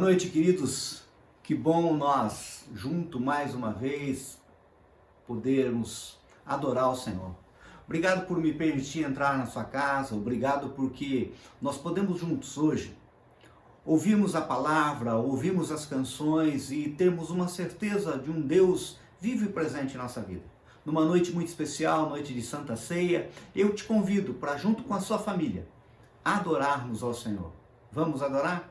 noite, queridos. Que bom nós, junto mais uma vez, podermos adorar o Senhor. Obrigado por me permitir entrar na sua casa, obrigado porque nós podemos juntos hoje ouvirmos a palavra, ouvirmos as canções e termos uma certeza de um Deus vivo e presente em nossa vida. Numa noite muito especial, noite de Santa Ceia, eu te convido para, junto com a sua família, adorarmos ao Senhor. Vamos adorar?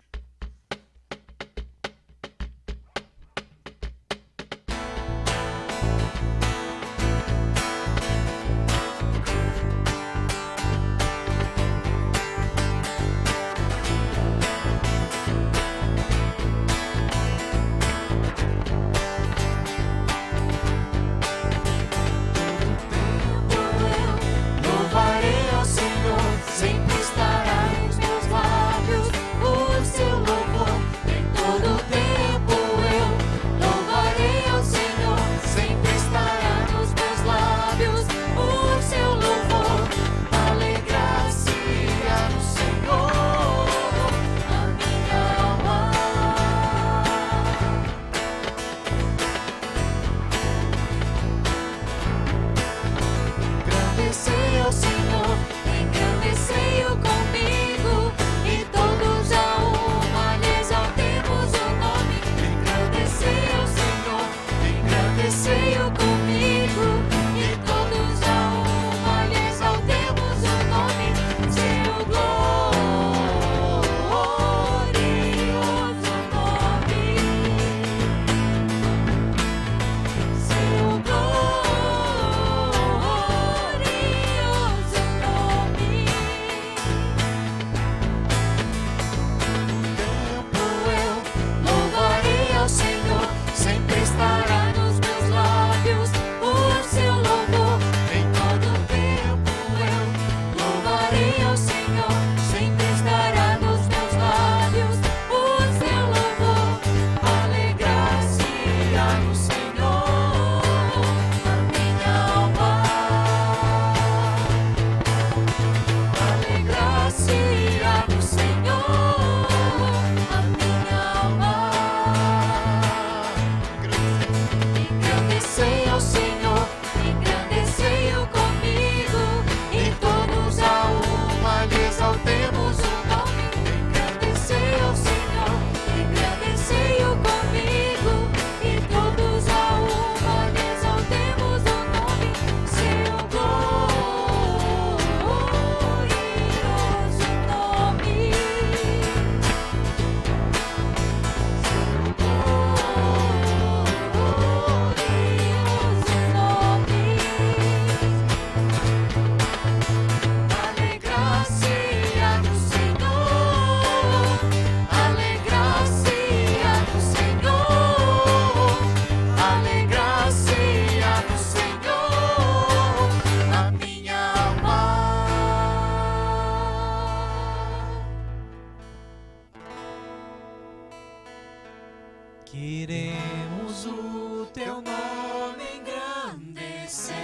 Queremos o teu nome engrandecer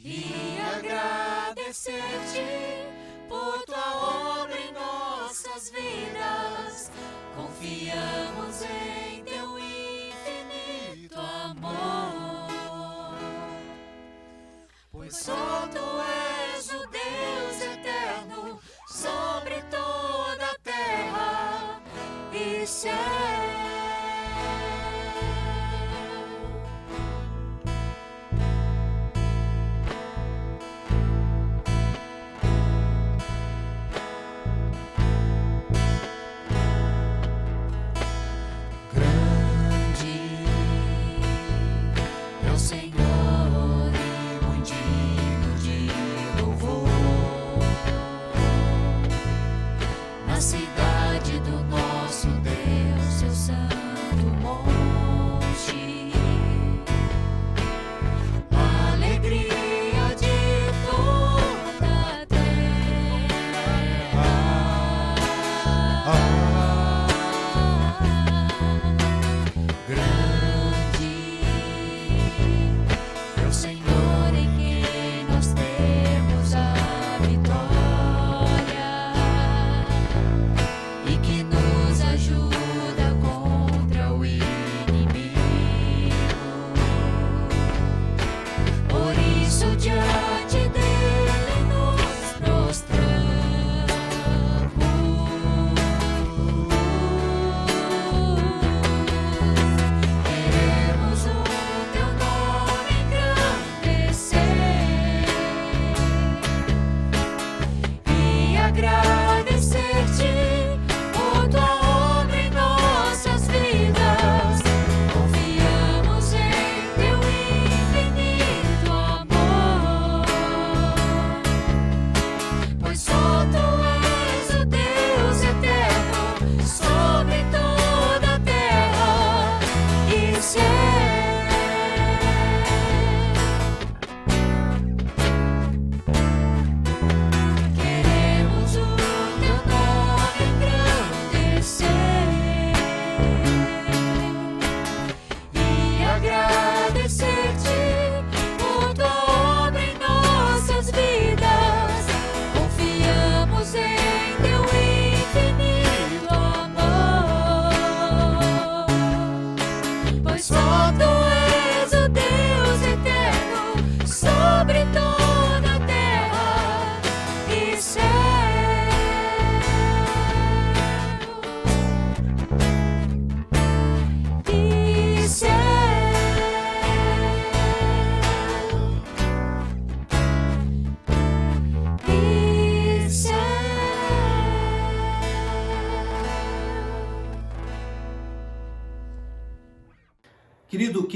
e agradecer-te por tua obra em nossas vidas. Confiamos em teu infinito amor, pois só tu és o Deus eterno sobre toda a terra e céu. Grande é o Senhor e muito digno de louvor. Na cidade do nosso Deus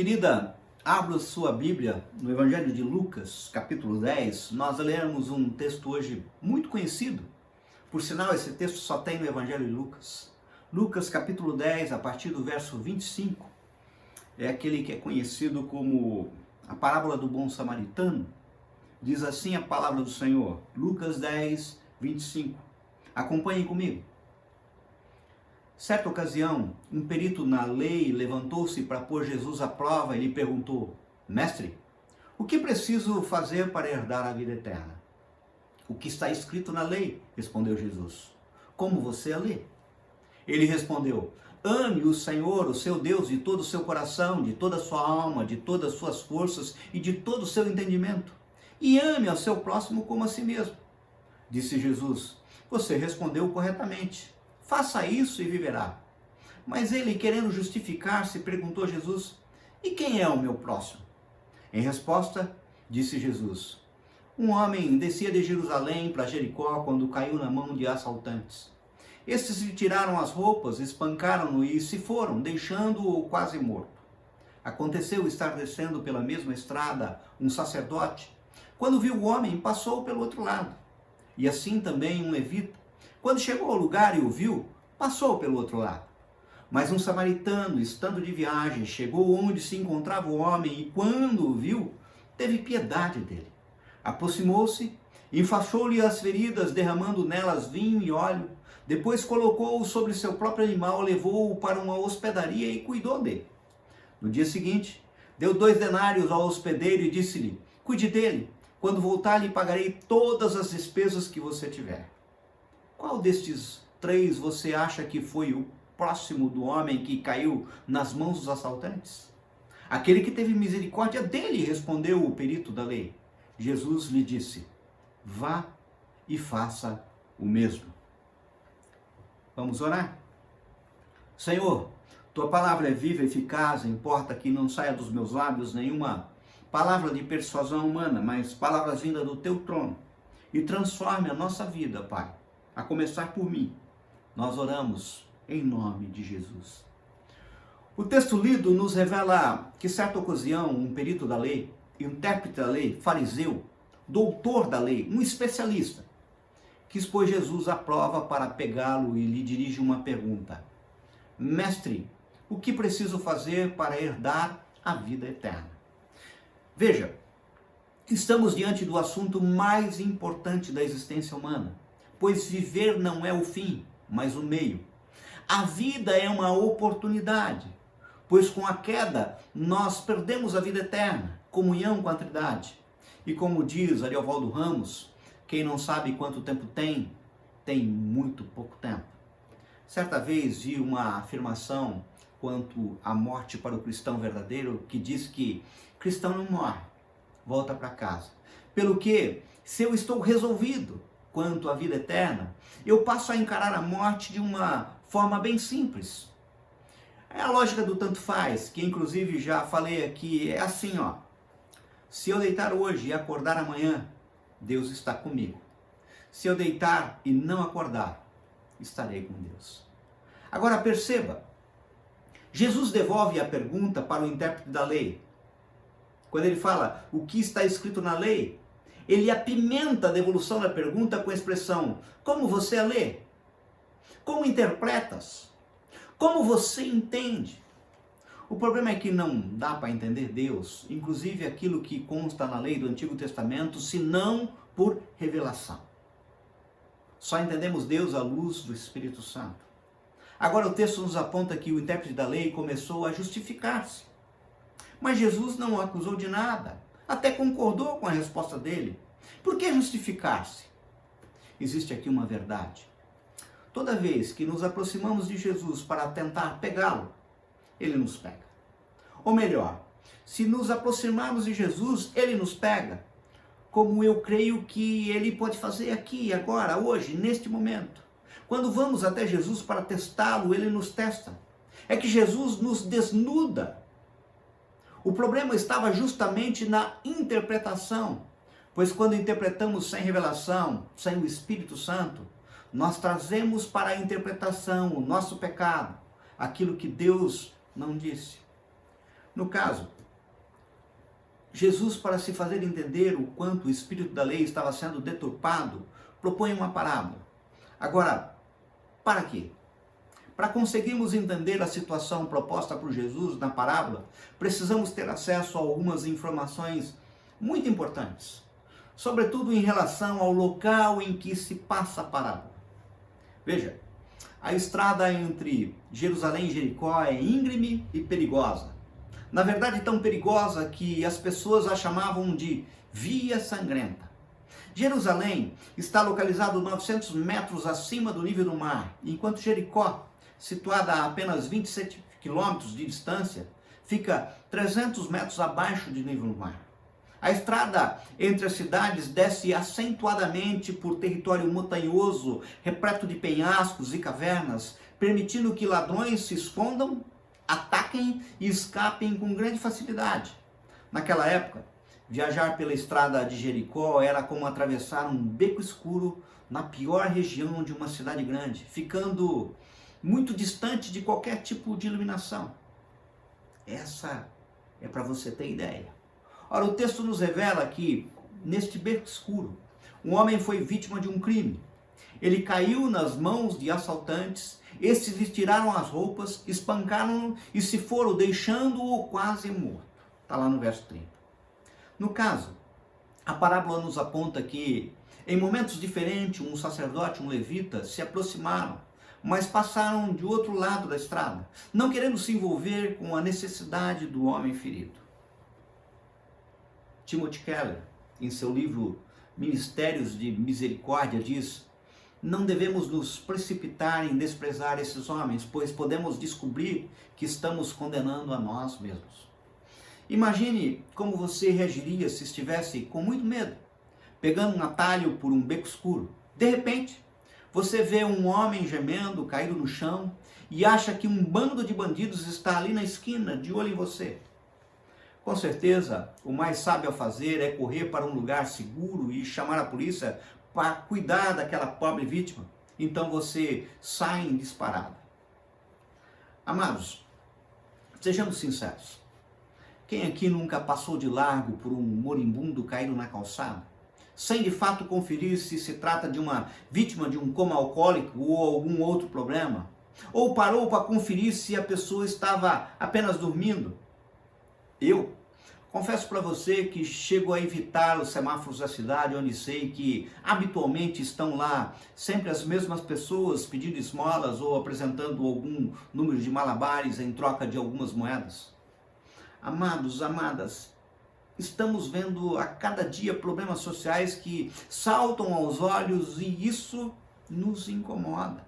querida, abra sua Bíblia no Evangelho de Lucas, capítulo 10. Nós leremos um texto hoje muito conhecido. Por sinal, esse texto só tem no Evangelho de Lucas. Lucas, capítulo 10, a partir do verso 25. É aquele que é conhecido como a parábola do bom samaritano. Diz assim a palavra do Senhor. Lucas 10, 25. Acompanhem comigo. Certa ocasião, um perito na lei levantou-se para pôr Jesus à prova e lhe perguntou: Mestre, o que preciso fazer para herdar a vida eterna? O que está escrito na lei? Respondeu Jesus. Como você a lê? Ele respondeu: Ame o Senhor, o seu Deus, de todo o seu coração, de toda a sua alma, de todas as suas forças e de todo o seu entendimento. E ame ao seu próximo como a si mesmo. Disse Jesus: Você respondeu corretamente. Faça isso e viverá. Mas ele, querendo justificar-se, perguntou a Jesus: E quem é o meu próximo? Em resposta, disse Jesus: Um homem descia de Jerusalém para Jericó quando caiu na mão de assaltantes. Estes lhe tiraram as roupas, espancaram-no e se foram, deixando-o quase morto. Aconteceu estar descendo pela mesma estrada um sacerdote. Quando viu o homem, passou pelo outro lado. E assim também um levita. Quando chegou ao lugar e o viu, passou pelo outro lado. Mas um samaritano, estando de viagem, chegou onde se encontrava o homem e, quando o viu, teve piedade dele. Aproximou-se, enfaixou-lhe as feridas, derramando nelas vinho e óleo. Depois colocou-o sobre seu próprio animal, levou-o para uma hospedaria e cuidou dele. No dia seguinte, deu 2 denários ao hospedeiro e disse-lhe: Cuide dele, quando voltar lhe pagarei todas as despesas que você tiver. Qual destes 3 você acha que foi o próximo do homem que caiu nas mãos dos assaltantes? Aquele que teve misericórdia dele, respondeu o perito da lei. Jesus lhe disse: Vá e faça o mesmo. Vamos orar? Senhor, tua palavra é viva e eficaz, importa que não saia dos meus lábios nenhuma palavra de persuasão humana, mas palavras vindas do teu trono. E transforme a nossa vida, Pai. A começar por mim, nós oramos em nome de Jesus. O texto lido nos revela que, certa ocasião, um perito da lei, intérprete da lei, fariseu, doutor da lei, um especialista, quis pôr Jesus à prova para pegá-lo e lhe dirige uma pergunta: Mestre, o que preciso fazer para herdar a vida eterna? Veja, estamos diante do assunto mais importante da existência humana. Pois viver não é o fim, mas o meio. A vida é uma oportunidade, pois com a queda nós perdemos a vida eterna, comunhão com a Trindade. E como diz Ariovaldo Ramos, quem não sabe quanto tempo tem, tem muito pouco tempo. Certa vez vi uma afirmação quanto à morte para o cristão verdadeiro, que diz que cristão não morre, volta para casa. Pelo que, se eu estou resolvido quanto à vida eterna, eu passo a encarar a morte de uma forma bem simples. É a lógica do tanto faz, que inclusive já falei aqui, é assim, ó. Se eu deitar hoje e acordar amanhã, Deus está comigo. Se eu deitar e não acordar, estarei com Deus. Agora perceba, Jesus devolve a pergunta para o intérprete da lei. Quando ele fala o que está escrito na lei, ele apimenta a devolução da pergunta com a expressão: como você a lê? Como interpretas? Como você entende? O problema é que não dá para entender Deus, inclusive aquilo que consta na lei do Antigo Testamento, senão por revelação. Só entendemos Deus à luz do Espírito Santo. Agora o texto nos aponta que o intérprete da lei começou a justificar-se. Mas Jesus não o acusou de nada. Até concordou com a resposta dele. Por que justificar-se? Existe aqui uma verdade. Toda vez que nos aproximamos de Jesus para tentar pegá-lo, ele nos pega. Ou melhor, se nos aproximarmos de Jesus, ele nos pega, como eu creio que ele pode fazer aqui, agora, hoje, neste momento. Quando vamos até Jesus para testá-lo, ele nos testa. É que Jesus nos desnuda. O problema estava justamente na interpretação, pois quando interpretamos sem revelação, sem o Espírito Santo, nós trazemos para a interpretação o nosso pecado, aquilo que Deus não disse. No caso, Jesus, para se fazer entender o quanto o espírito da lei estava sendo deturpado, propõe uma parábola. Agora, para quê? Para conseguirmos entender a situação proposta por Jesus na parábola, precisamos ter acesso a algumas informações muito importantes, sobretudo em relação ao local em que se passa a parábola. Veja, a estrada entre Jerusalém e Jericó é íngreme e perigosa. Na verdade, tão perigosa que as pessoas a chamavam de Via Sangrenta. Jerusalém está localizado 900 metros acima do nível do mar, enquanto Jericó, situada a apenas 27 quilômetros de distância, fica 300 metros abaixo do nível do mar. A estrada entre as cidades desce acentuadamente por território montanhoso, repleto de penhascos e cavernas, permitindo que ladrões se escondam, ataquem e escapem com grande facilidade. Naquela época, viajar pela estrada de Jericó era como atravessar um beco escuro na pior região de uma cidade grande, ficando muito distante de qualquer tipo de iluminação. Essa é para você ter ideia. Ora, o texto nos revela que, neste beco escuro, um homem foi vítima de um crime. Ele caiu nas mãos de assaltantes, estes lhe tiraram as roupas, espancaram-no e se foram, deixando-o quase morto. Está lá no verso 30. No caso, a parábola nos aponta que, em momentos diferentes, um sacerdote e um levita se aproximaram, mas passaram de outro lado da estrada, não querendo se envolver com a necessidade do homem ferido. Timothy Keller, em seu livro Ministérios de Misericórdia, diz: não devemos nos precipitar em desprezar esses homens, pois podemos descobrir que estamos condenando a nós mesmos. Imagine como você reagiria se estivesse com muito medo, pegando um atalho por um beco escuro. De repente, você vê um homem gemendo, caído no chão, e acha que um bando de bandidos está ali na esquina, de olho em você. Com certeza, o mais sábio a fazer é correr para um lugar seguro e chamar a polícia para cuidar daquela pobre vítima. Então você sai em disparada. Amados, sejamos sinceros. Quem aqui nunca passou de largo por um moribundo caído na calçada, sem de fato conferir se trata de uma vítima de um coma alcoólico ou algum outro problema? Ou parou para conferir se a pessoa estava apenas dormindo? Eu confesso para você que chego a evitar os semáforos da cidade, onde sei que habitualmente estão lá sempre as mesmas pessoas pedindo esmolas ou apresentando algum número de malabares em troca de algumas moedas. Amados, amadas, estamos vendo a cada dia problemas sociais que saltam aos olhos e isso nos incomoda.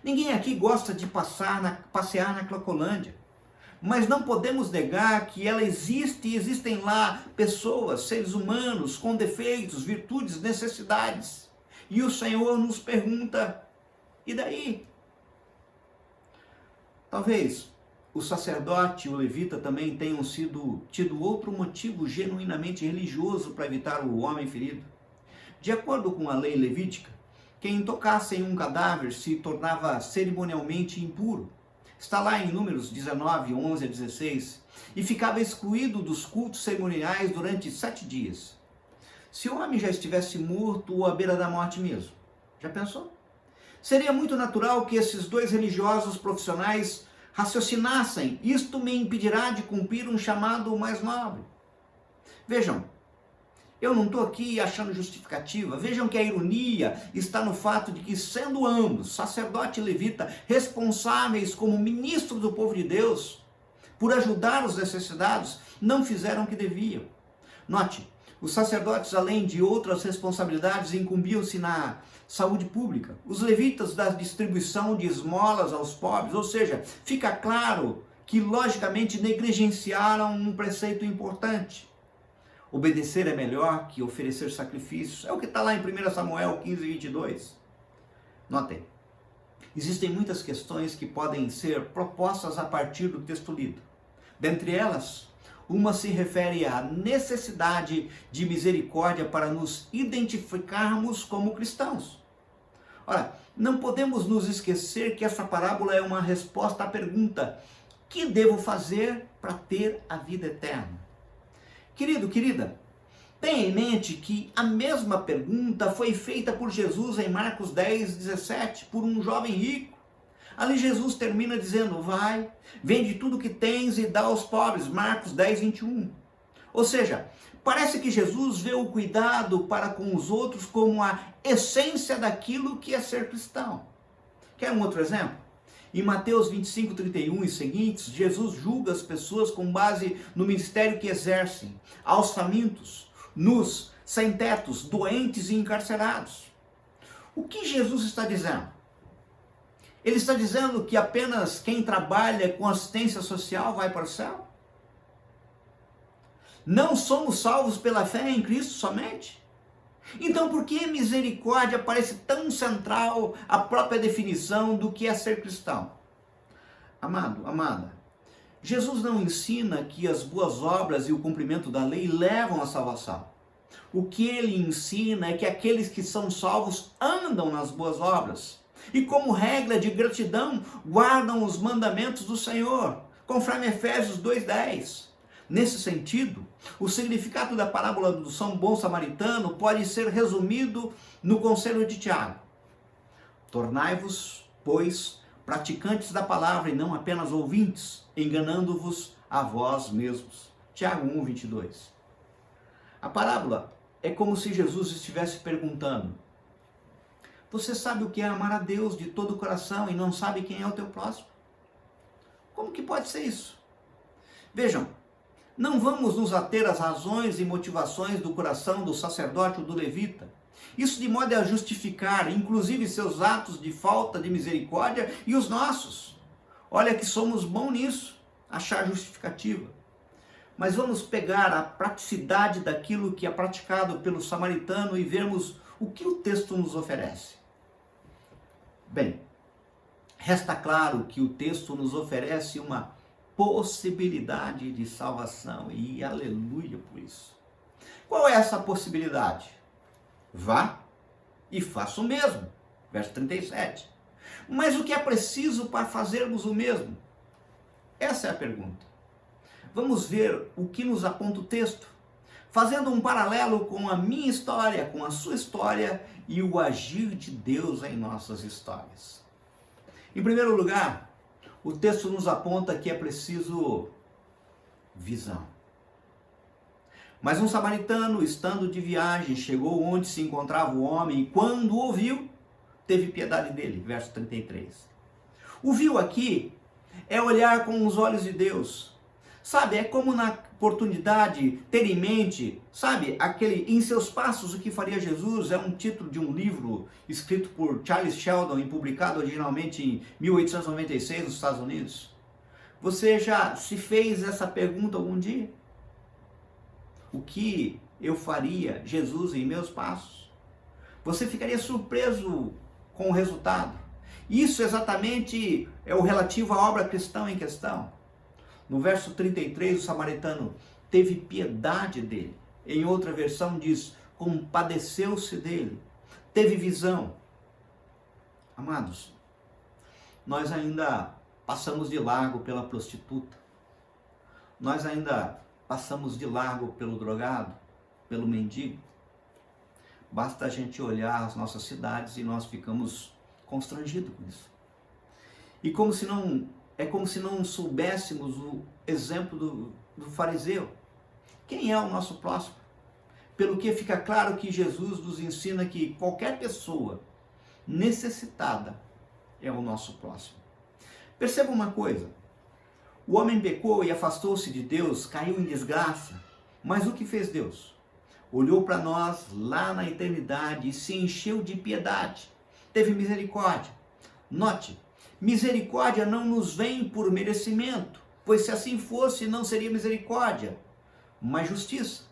Ninguém aqui gosta de passear na Cracolândia. Mas não podemos negar que ela existe e existem lá pessoas, seres humanos, com defeitos, virtudes, necessidades. E o Senhor nos pergunta, e daí? Talvez o sacerdote e o levita também tenham tido outro motivo genuinamente religioso para evitar o homem ferido. De acordo com a lei levítica, quem tocasse em um cadáver se tornava cerimonialmente impuro. Está lá em Números 19, 11 a 16, e ficava excluído dos cultos cerimoniais durante 7 dias. Se o homem já estivesse morto ou à beira da morte mesmo, já pensou? Seria muito natural que esses dois religiosos profissionais raciocinassem: isto me impedirá de cumprir um chamado mais nobre. Vejam, eu não estou aqui achando justificativa. Vejam que a ironia está no fato de que, sendo ambos, sacerdote e levita, responsáveis como ministros do povo de Deus, por ajudar os necessitados, não fizeram o que deviam. Note, os sacerdotes, além de outras responsabilidades, incumbiam-se na saúde pública. Os levitas da distribuição de esmolas aos pobres, ou seja, fica claro que, logicamente, negligenciaram um preceito importante. Obedecer é melhor que oferecer sacrifícios. É o que está lá em 1 Samuel 15, 22. Notem, existem muitas questões que podem ser propostas a partir do texto lido. Dentre elas, uma se refere à necessidade de misericórdia para nos identificarmos como cristãos. Ora, não podemos nos esquecer que essa parábola é uma resposta à pergunta: que devo fazer para ter a vida eterna? Querido, querida, tenha em mente que a mesma pergunta foi feita por Jesus em Marcos 10, 17, por um jovem rico. Ali Jesus termina dizendo, vai, vende tudo que tens e dá aos pobres, Marcos 10, 21. Ou seja, parece que Jesus vê o cuidado para com os outros como a essência daquilo que é ser cristão. Quer um outro exemplo? Em Mateus 25, 31 e seguintes, Jesus julga as pessoas com base no ministério que exercem, aos famintos, nus, sem tetos, doentes e encarcerados. O que Jesus está dizendo? Ele está dizendo que apenas quem trabalha com assistência social vai para o céu? Não somos salvos pela fé em Cristo somente? Então por que misericórdia parece tão central à própria definição do que é ser cristão? Amado, amada, Jesus não ensina que as boas obras e o cumprimento da lei levam à salvação. O que ele ensina é que aqueles que são salvos andam nas boas obras e, como regra de gratidão, guardam os mandamentos do Senhor, conforme Efésios 2:10. Nesse sentido, o significado da parábola do bom samaritano pode ser resumido no conselho de Tiago. Tornai-vos, pois, praticantes da palavra e não apenas ouvintes, enganando-vos a vós mesmos. Tiago 1, 22. A parábola é como se Jesus estivesse perguntando, você sabe o que é amar a Deus de todo o coração e não sabe quem é o teu próximo? Como que pode ser isso? Vejam, não vamos nos ater às razões e motivações do coração do sacerdote ou do levita. Isso de modo a justificar, inclusive, seus atos de falta de misericórdia e os nossos. Olha que somos bons nisso, achar justificativa. Mas vamos pegar a praticidade daquilo que é praticado pelo samaritano e vermos o que o texto nos oferece. Bem, resta claro que o texto nos oferece uma possibilidade de salvação, e aleluia por isso. Qual é essa possibilidade? Vá e faça o mesmo, verso 37. Mas o que é preciso para fazermos o mesmo? Essa é a pergunta. Vamos ver o que nos aponta o texto, fazendo um paralelo com a minha história, com a sua história e o agir de Deus em nossas histórias. Em primeiro lugar, o texto nos aponta que é preciso visão. Mas um samaritano, estando de viagem, chegou onde se encontrava o homem e quando o ouviu, teve piedade dele. Verso 33. O viu aqui é olhar com os olhos de Deus. Sabe, é como na oportunidade ter em mente, sabe, aquele Em Seus Passos, o que faria Jesus, é um título de um livro escrito por Charles Sheldon e publicado originalmente em 1896 nos Estados Unidos. Você já se fez essa pergunta algum dia? O que eu faria, Jesus, em meus passos? Você ficaria surpreso com o resultado. Isso exatamente é o relativo à obra cristã em questão. No verso 33, o samaritano teve piedade dele. Em outra versão diz, compadeceu-se dele. Teve visão. Amados, nós ainda passamos de largo pela prostituta. Nós ainda passamos de largo pelo drogado, pelo mendigo. Basta a gente olhar as nossas cidades e nós ficamos constrangidos com isso. E é como se não soubéssemos o exemplo do fariseu. Quem é o nosso próximo? Pelo que fica claro que Jesus nos ensina que qualquer pessoa necessitada é o nosso próximo. Perceba uma coisa, o homem pecou e afastou-se de Deus, caiu em desgraça, mas o que fez Deus? Olhou para nós lá na eternidade e se encheu de piedade, teve misericórdia. Note, misericórdia não nos vem por merecimento, pois se assim fosse não seria misericórdia, mas justiça.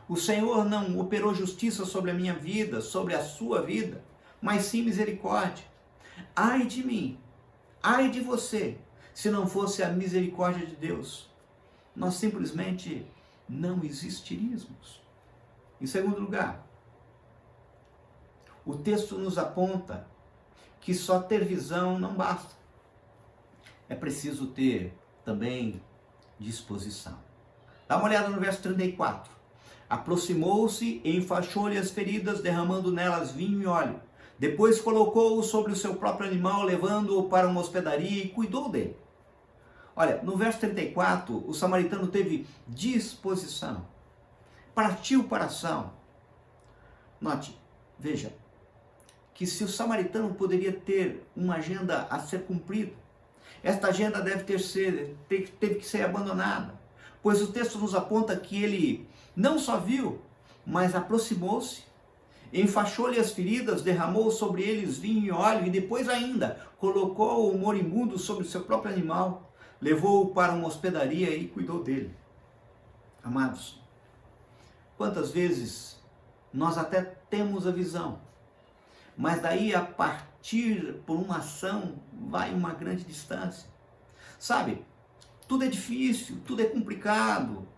O Senhor não operou justiça sobre a minha vida, sobre a sua vida, mas sim misericórdia. Ai de mim, ai de você, se não fosse a misericórdia de Deus, nós simplesmente não existiríamos. Em segundo lugar, o texto nos aponta que só ter visão não basta. É preciso ter também disposição. Dá uma olhada no verso 34. Aproximou-se e enfaixou-lhe as feridas, derramando nelas vinho e óleo. Depois colocou-o sobre o seu próprio animal, levando-o para uma hospedaria e cuidou dele. Olha, no verso 34, o samaritano teve disposição, partiu para a ação. Note, veja, que se o samaritano poderia ter uma agenda a ser cumprida, esta agenda teve que ser abandonada, pois o texto nos aponta que ele não só viu, mas aproximou-se, enfaixou-lhe as feridas, derramou sobre eles vinho e óleo, e depois ainda colocou o moribundo sobre o seu próprio animal, levou-o para uma hospedaria e cuidou dele. Amados, quantas vezes nós até temos a visão, mas daí a partir por uma ação vai uma grande distância. Sabe, tudo é difícil, tudo é complicado,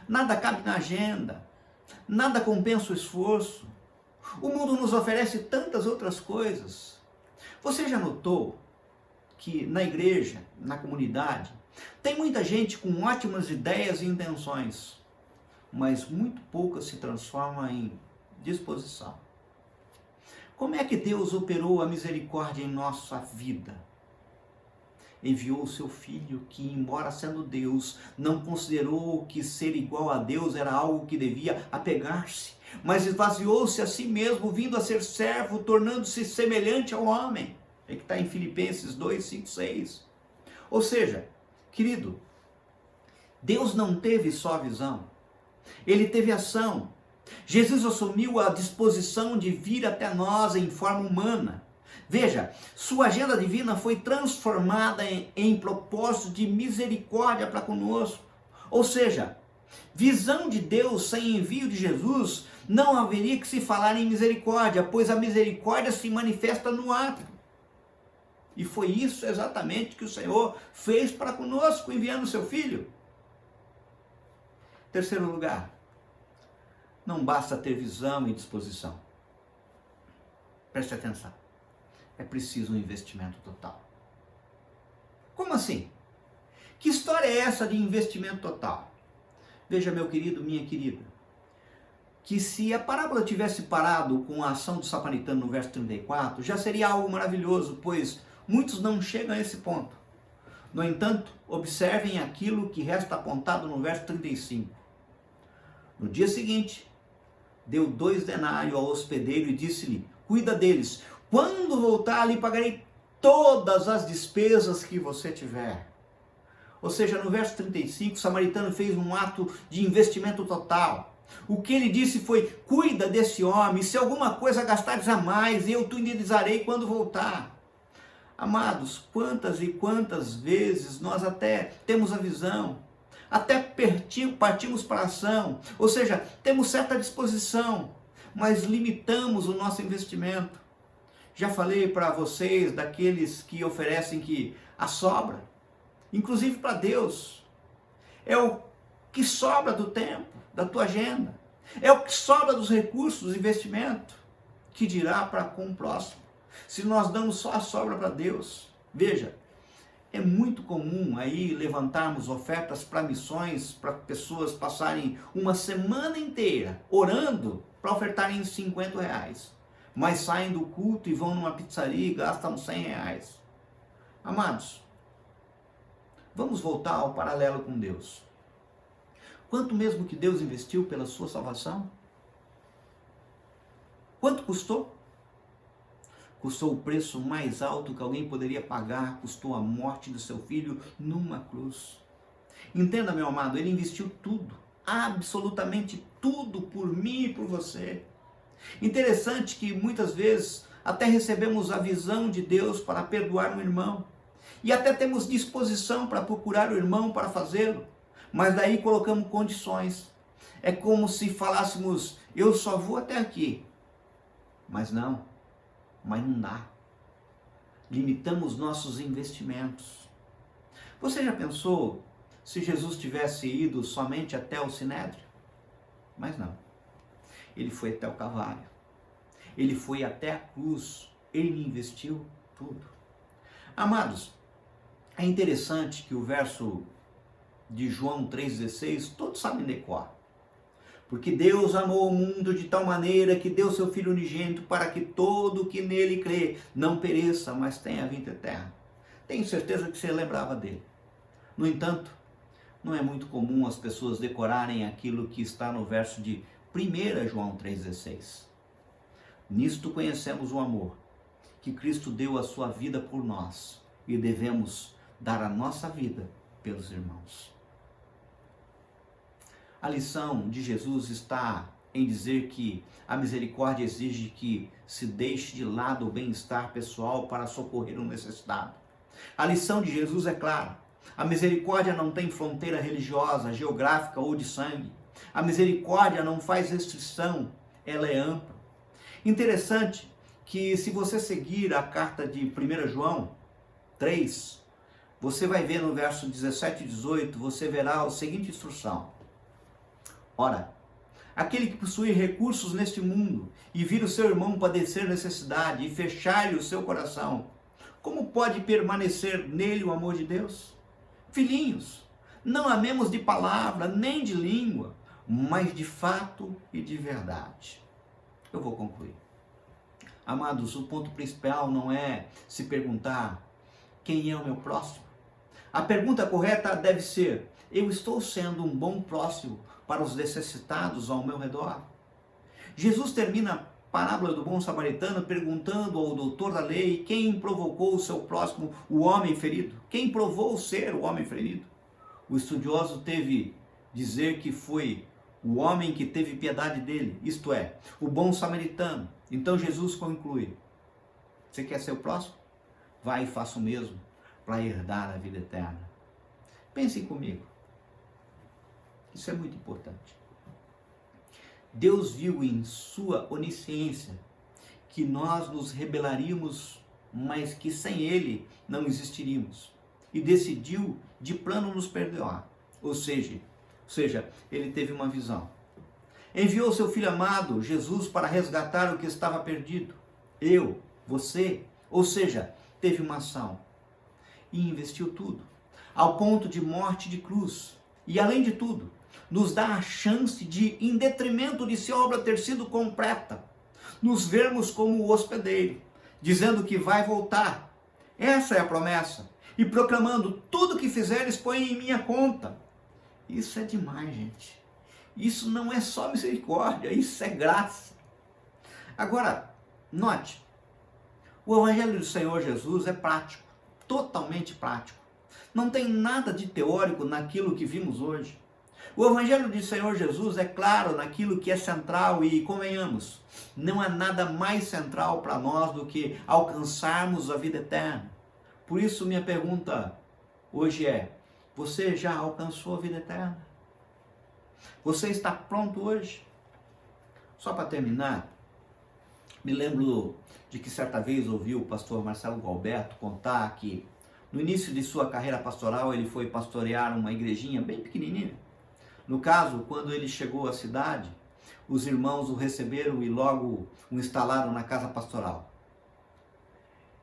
nada cabe na agenda, nada compensa o esforço. O mundo nos oferece tantas outras coisas. Você já notou que na igreja, na comunidade, tem muita gente com ótimas ideias e intenções, mas muito poucas se transformam em disposição? Como é que Deus operou a misericórdia em nossa vida? Enviou o seu Filho que, embora sendo Deus, não considerou que ser igual a Deus era algo que devia apegar-se, mas esvaziou-se a si mesmo, vindo a ser servo, tornando-se semelhante ao homem. É que está em Filipenses 2, 5, 6. Ou seja, querido, Deus não teve só visão, Ele teve ação. Jesus assumiu a disposição de vir até nós em forma humana. Veja, sua agenda divina foi transformada em propósito de misericórdia para conosco. Ou seja, visão de Deus sem envio de Jesus, não haveria que se falar em misericórdia, pois a misericórdia se manifesta no ato. E foi isso exatamente que o Senhor fez para conosco, enviando o seu Filho. Terceiro lugar, não basta ter visão e disposição. Preste atenção. É preciso um investimento total. Como assim? Que história é essa de investimento total? Veja, meu querido, minha querida, que se a parábola tivesse parado com a ação do samaritano no verso 34, já seria algo maravilhoso, pois muitos não chegam a esse ponto. No entanto, observem aquilo que resta apontado no verso 35. No dia seguinte, deu 2 denários ao hospedeiro e disse-lhe: cuida deles, quando voltar lhe pagarei todas as despesas que você tiver. Ou seja, no verso 35, o samaritano fez um ato de investimento total. O que ele disse foi: cuida desse homem, se alguma coisa gastares a mais, eu te indenizarei quando voltar. Amados, quantas e quantas vezes nós até temos a visão, até partimos para a ação, ou seja, temos certa disposição, mas limitamos o nosso investimento. Já falei para vocês daqueles que oferecem que a sobra, inclusive para Deus, é o que sobra do tempo, da tua agenda, é o que sobra dos recursos, do investimento, que dirá para com o próximo, se nós damos só a sobra para Deus. Veja, é muito comum aí levantarmos ofertas para missões, para pessoas passarem uma semana inteira orando para ofertarem R$50, mas saem do culto e vão numa pizzaria e gastam R$100. Amados, vamos voltar ao paralelo com Deus. Quanto mesmo que Deus investiu pela sua salvação? Quanto custou? Custou o preço mais alto que alguém poderia pagar, custou a morte do seu filho numa cruz. Entenda, meu amado, ele investiu tudo, absolutamente tudo por mim e por você. Interessante que muitas vezes até recebemos a visão de Deus para perdoar um irmão, e até temos disposição para procurar o irmão para fazê-lo, mas daí colocamos condições. É como se falássemos: eu só vou até aqui. Mas não dá. Limitamos nossos investimentos. Você já pensou se Jesus tivesse ido somente até o Sinédrio? Mas não. Ele foi até o Calvário. Ele foi até a cruz. Ele investiu tudo. Amados, é interessante que o verso de João 3,16, todos sabem de cor. Porque Deus amou o mundo de tal maneira que deu seu Filho unigênito para que todo o que nele crê não pereça, mas tenha vida eterna. Tenho certeza que você lembrava dele. No entanto, não é muito comum as pessoas decorarem aquilo que está no verso de 1 João 3,16. Nisto conhecemos o amor, que Cristo deu a sua vida por nós, e devemos dar a nossa vida pelos irmãos. A lição de Jesus está em dizer que a misericórdia exige que se deixe de lado o bem-estar pessoal para socorrer o necessitado. A lição de Jesus é clara. A misericórdia não tem fronteira religiosa, geográfica ou de sangue. A misericórdia não faz restrição, ela é ampla. Interessante que se você seguir a carta de 1 João 3, você vai ver no verso 17 e 18, você verá a seguinte instrução. Ora, aquele que possui recursos neste mundo e vir o seu irmão padecer necessidade e fechar-lhe o seu coração, como pode permanecer nele o amor de Deus? Filhinhos, não amemos de palavra nem de língua, mas de fato e de verdade. Eu vou concluir. Amados, o ponto principal não é se perguntar quem é o meu próximo. A pergunta correta deve ser: eu estou sendo um bom próximo para os necessitados ao meu redor? Jesus termina a parábola do bom samaritano perguntando ao doutor da lei quem provocou o seu próximo, o homem ferido. Quem provou ser o homem ferido? O estudioso teve dizer que foi o homem que teve piedade dele, isto é, o bom samaritano. Então Jesus conclui: você quer ser o próximo? Vai e faça o mesmo para herdar a vida eterna. Pensem comigo. Isso é muito importante. Deus viu em sua onisciência que nós nos rebelaríamos, mas que sem Ele não existiríamos. E decidiu de plano nos perdoar. Ou seja, Ele teve uma visão. Enviou seu Filho amado, Jesus, para resgatar o que estava perdido. Eu, você, ou seja, teve uma ação. E investiu tudo, ao ponto de morte de cruz. E além de tudo, nos dá a chance de, em detrimento de sua obra ter sido completa, nos vermos como o hospedeiro, dizendo que vai voltar. Essa é a promessa. E proclamando: tudo que fizeres põe em minha conta. Isso é demais, gente. Isso não é só misericórdia, isso é graça. Agora, note, o Evangelho do Senhor Jesus é prático, totalmente prático. Não tem nada de teórico naquilo que vimos hoje. O Evangelho do Senhor Jesus é claro naquilo que é central e, convenhamos, não há nada mais central para nós do que alcançarmos a vida eterna. Por isso, minha pergunta hoje é: você já alcançou a vida eterna? Você está pronto hoje? Só para terminar, me lembro de que certa vez ouvi o pastor Marcelo Galberto contar que no início de sua carreira pastoral ele foi pastorear uma igrejinha bem pequenininha. No caso, quando ele chegou à cidade, os irmãos o receberam e logo o instalaram na casa pastoral.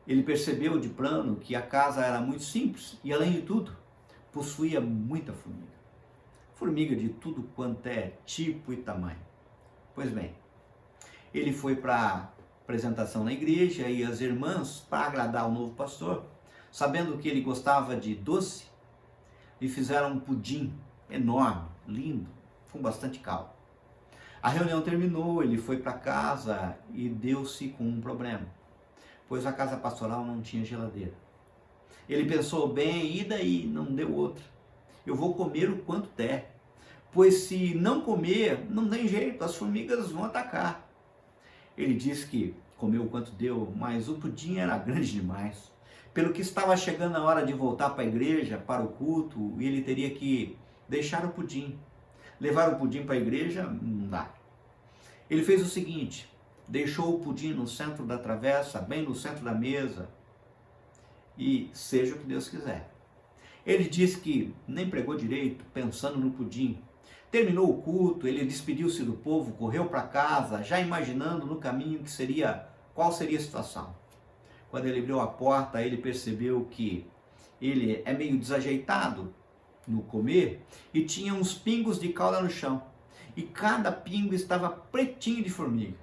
Ele percebeu de plano que a casa era muito simples e, além de tudo, possuía muita formiga. Formiga de tudo quanto é tipo e tamanho. Pois bem, ele foi para a apresentação na igreja e as irmãs, para agradar o novo pastor, sabendo que ele gostava de doce, lhe fizeram um pudim enorme, lindo, com bastante cal. A reunião terminou, ele foi para casa e deu-se com um problema, pois a casa pastoral não tinha geladeira. Ele pensou bem, e daí? Não deu outra. Eu vou comer o quanto der, pois se não comer, não tem jeito, as formigas vão atacar. Ele disse que comeu o quanto deu, mas o pudim era grande demais. Pelo que estava chegando a hora de voltar para a igreja, para o culto, e ele teria que deixar o pudim. Levar o pudim para a igreja, não dá. Ele fez o seguinte: deixou o pudim no centro da travessa, bem no centro da mesa, e seja o que Deus quiser. Ele disse que nem pregou direito, pensando no pudim. Terminou o culto, ele despediu-se do povo, correu para casa, já imaginando no caminho qual seria a situação. Quando ele abriu a porta, ele percebeu que ele é meio desajeitado no comer e tinha uns pingos de calda no chão. e cada pingo estava pretinho de formiga.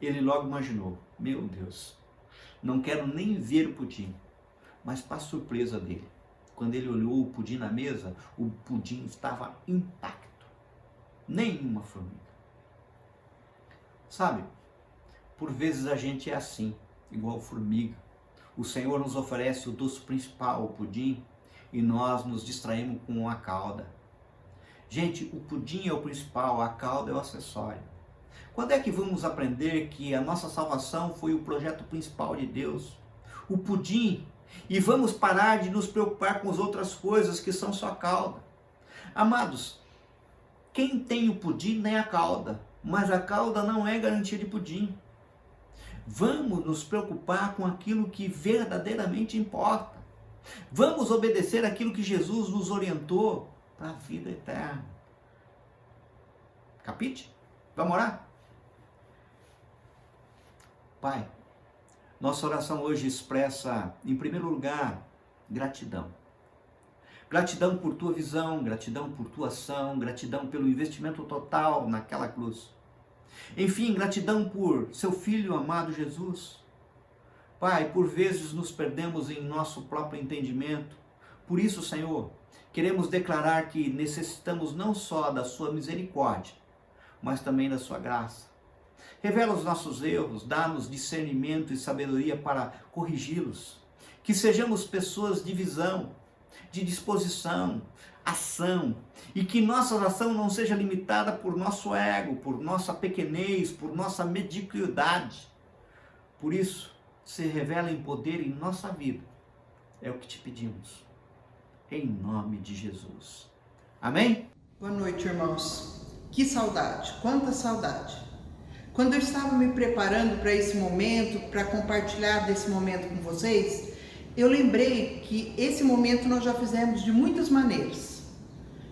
Ele logo imaginou: meu Deus, não quero nem ver o pudim. Mas para surpresa dele, quando ele olhou o pudim na mesa, o pudim estava intacto. Nenhuma formiga. Sabe, por vezes a gente é assim, igual formiga. O Senhor nos oferece o doce principal, o pudim, e nós nos distraímos com a cauda. Gente, o pudim é o principal, a cauda é o acessório. Quando é que vamos aprender que a nossa salvação foi o projeto principal de Deus? O pudim. E vamos parar de nos preocupar com as outras coisas que são só cauda. Amados, quem tem o pudim nem a cauda, mas a cauda não é garantia de pudim. Vamos nos preocupar com aquilo que verdadeiramente importa. Vamos obedecer aquilo que Jesus nos orientou para a vida eterna. Capite? Vamos orar? Pai, nossa oração hoje expressa, em primeiro lugar, gratidão. Gratidão por tua visão, gratidão por tua ação, gratidão pelo investimento total naquela cruz. Enfim, gratidão por seu Filho amado Jesus. Pai, por vezes nos perdemos em nosso próprio entendimento. Por isso, Senhor, queremos declarar que necessitamos não só da sua misericórdia, mas também da sua graça. Revela os nossos erros, dá-nos discernimento e sabedoria para corrigi-los. Que sejamos pessoas de visão, de disposição, ação, e que nossa ação não seja limitada por nosso ego, por nossa pequenez, por nossa mediocridade. Por isso, se revela em poder em nossa vida. É o que te pedimos. Em nome de Jesus. Amém? Boa noite, irmãos. Que saudade, quanta saudade. Quando eu estava me preparando para esse momento, para compartilhar desse momento com vocês, eu lembrei que esse momento nós já fizemos de muitas maneiras.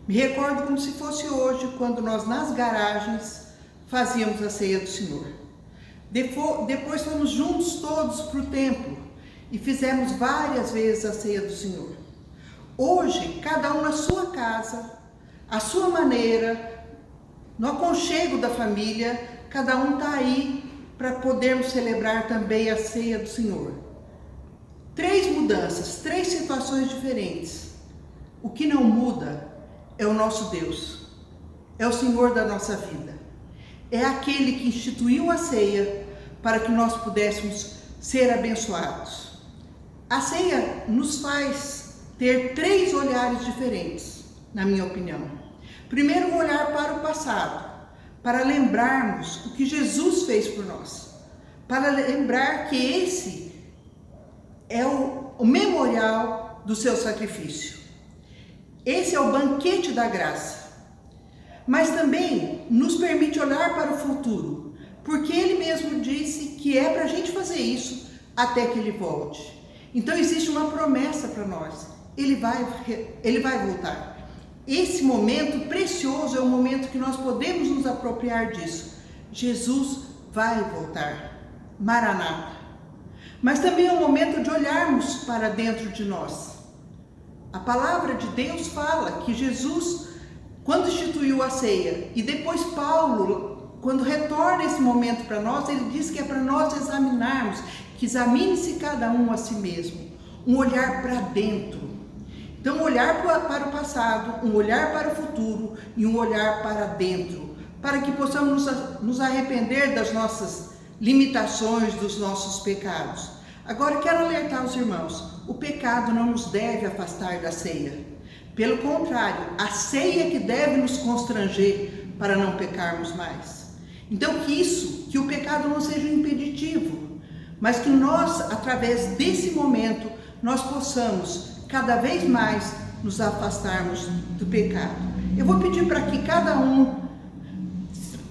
Me recordo como se fosse hoje, quando nós nas garagens fazíamos a ceia do Senhor. Depois fomos juntos todos para o templo e fizemos várias vezes a ceia do Senhor. Hoje, cada um na sua casa, à sua maneira, no aconchego da família, cada um está aí para podermos celebrar também a ceia do Senhor. 3 mudanças, 3 situações diferentes. O que não muda é o nosso Deus, é o Senhor da nossa vida. É aquele que instituiu a ceia para que nós pudéssemos ser abençoados. A ceia nos faz ter 3 olhares diferentes, na minha opinião. Primeiro, um olhar para o passado, para lembrarmos o que Jesus fez por nós, para lembrar que esse é o memorial do seu sacrifício. Esse é o banquete da graça. Mas também nos permite olhar para o futuro, porque ele mesmo disse que é para a gente fazer isso até que ele volte. Então existe uma promessa para nós, ele vai voltar. Esse momento precioso é o momento que nós podemos nos apropriar disso. Jesus vai voltar, Maranata. Mas também é o momento de olharmos para dentro de nós. A palavra de Deus fala que Jesus, quando instituiu a ceia, e depois Paulo, quando retorna esse momento para nós, ele diz que é para nós examinarmos, que examine-se cada um a si mesmo, um olhar para dentro. Então, um olhar para o passado, um olhar para o futuro e um olhar para dentro, para que possamos nos arrepender das nossas limitações, dos nossos pecados. Agora, quero alertar os irmãos, o pecado não nos deve afastar da ceia. Pelo contrário, a ceia que deve nos constranger para não pecarmos mais. Então, que o pecado não seja um impeditivo, mas que nós, através desse momento, nós possamos cada vez mais nos afastarmos do pecado. Eu vou pedir para que cada um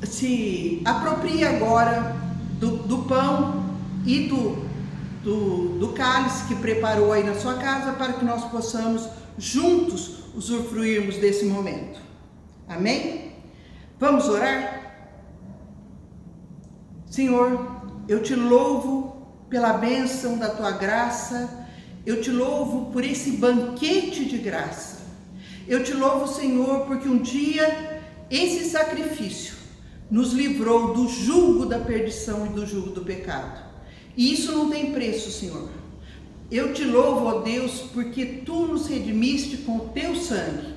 se aproprie agora do pão e do cálice que preparou aí na sua casa, para que nós possamos juntos usufruirmos desse momento. Amém? Vamos orar? Senhor, eu te louvo pela bênção da tua graça. Eu te louvo por esse banquete de graça. Eu te louvo, Senhor, porque um dia esse sacrifício nos livrou do jugo da perdição e do jugo do pecado. E isso não tem preço, Senhor. Eu te louvo, ó Deus, porque Tu nos redimiste com o Teu sangue.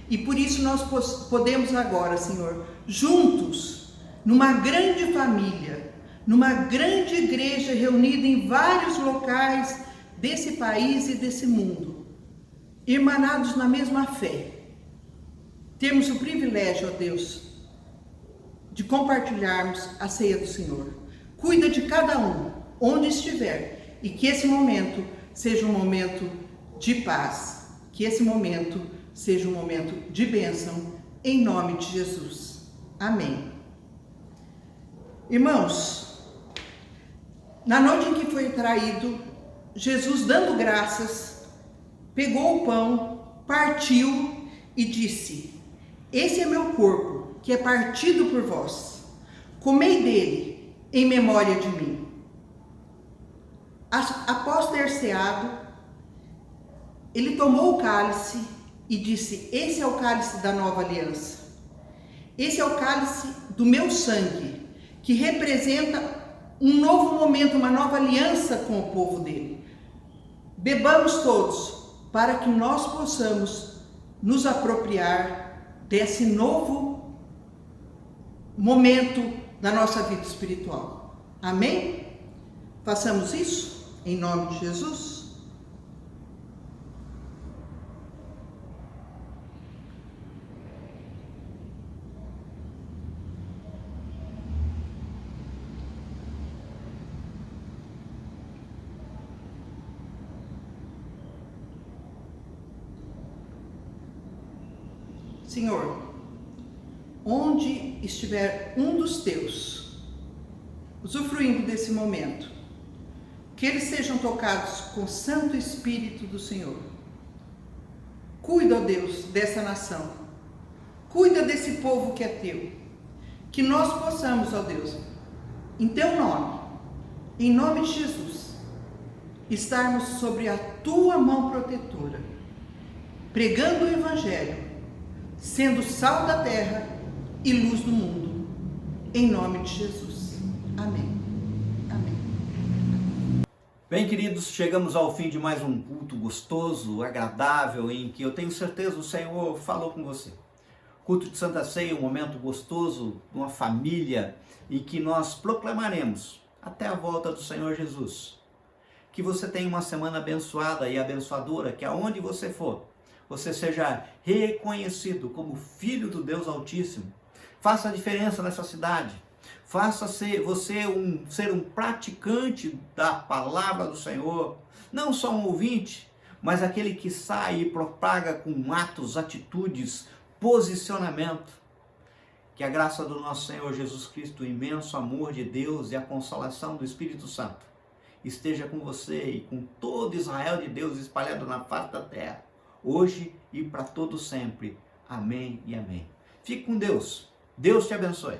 E por isso nós podemos agora, Senhor, juntos, numa grande família, numa grande igreja reunida em vários locais desse país e desse mundo, irmanados na mesma fé, temos o privilégio, ó Deus, de compartilharmos a ceia do Senhor. Cuida de cada um, onde estiver, e que esse momento seja um momento de paz, que esse momento seja um momento de bênção, em nome de Jesus. Amém. Irmãos, na noite em que foi traído, Jesus, dando graças, pegou o pão, partiu e disse: esse é meu corpo, que é partido por vós. Comei dele em memória de mim. Após ter ceado, ele tomou o cálice e disse: esse é o cálice da nova aliança. Esse é o cálice do meu sangue, que representa um novo momento, uma nova aliança com o povo dele. Bebamos todos, para que nós possamos nos apropriar desse novo momento da nossa vida espiritual. Amém? Façamos isso em nome de Jesus. Senhor, onde estiver um dos teus, usufruindo desse momento, que eles sejam tocados com o Santo Espírito do Senhor. Cuida, ó Deus, dessa nação. Cuida desse povo que é teu. Que nós possamos, ó Deus, em teu nome, em nome de Jesus, estarmos sobre a tua mão protetora, pregando o Evangelho, sendo sal da terra e luz do mundo, em nome de Jesus. Amém. Amém. Bem, queridos, chegamos ao fim de mais um culto gostoso, agradável, em que eu tenho certeza o Senhor falou com você. Culto de Santa Ceia, um momento gostoso, uma família, em que nós proclamaremos até a volta do Senhor Jesus. Que você tenha uma semana abençoada e abençoadora, que aonde você for, você seja reconhecido como filho do Deus Altíssimo. Faça a diferença nessa cidade. Faça você ser um praticante da palavra do Senhor. Não só um ouvinte, mas aquele que sai e propaga com atos, atitudes, posicionamento. Que a graça do nosso Senhor Jesus Cristo, o imenso amor de Deus e a consolação do Espírito Santo esteja com você e com todo Israel de Deus espalhado na face da terra, hoje e para todo sempre. Amém e amém. Fique com Deus. Deus te abençoe.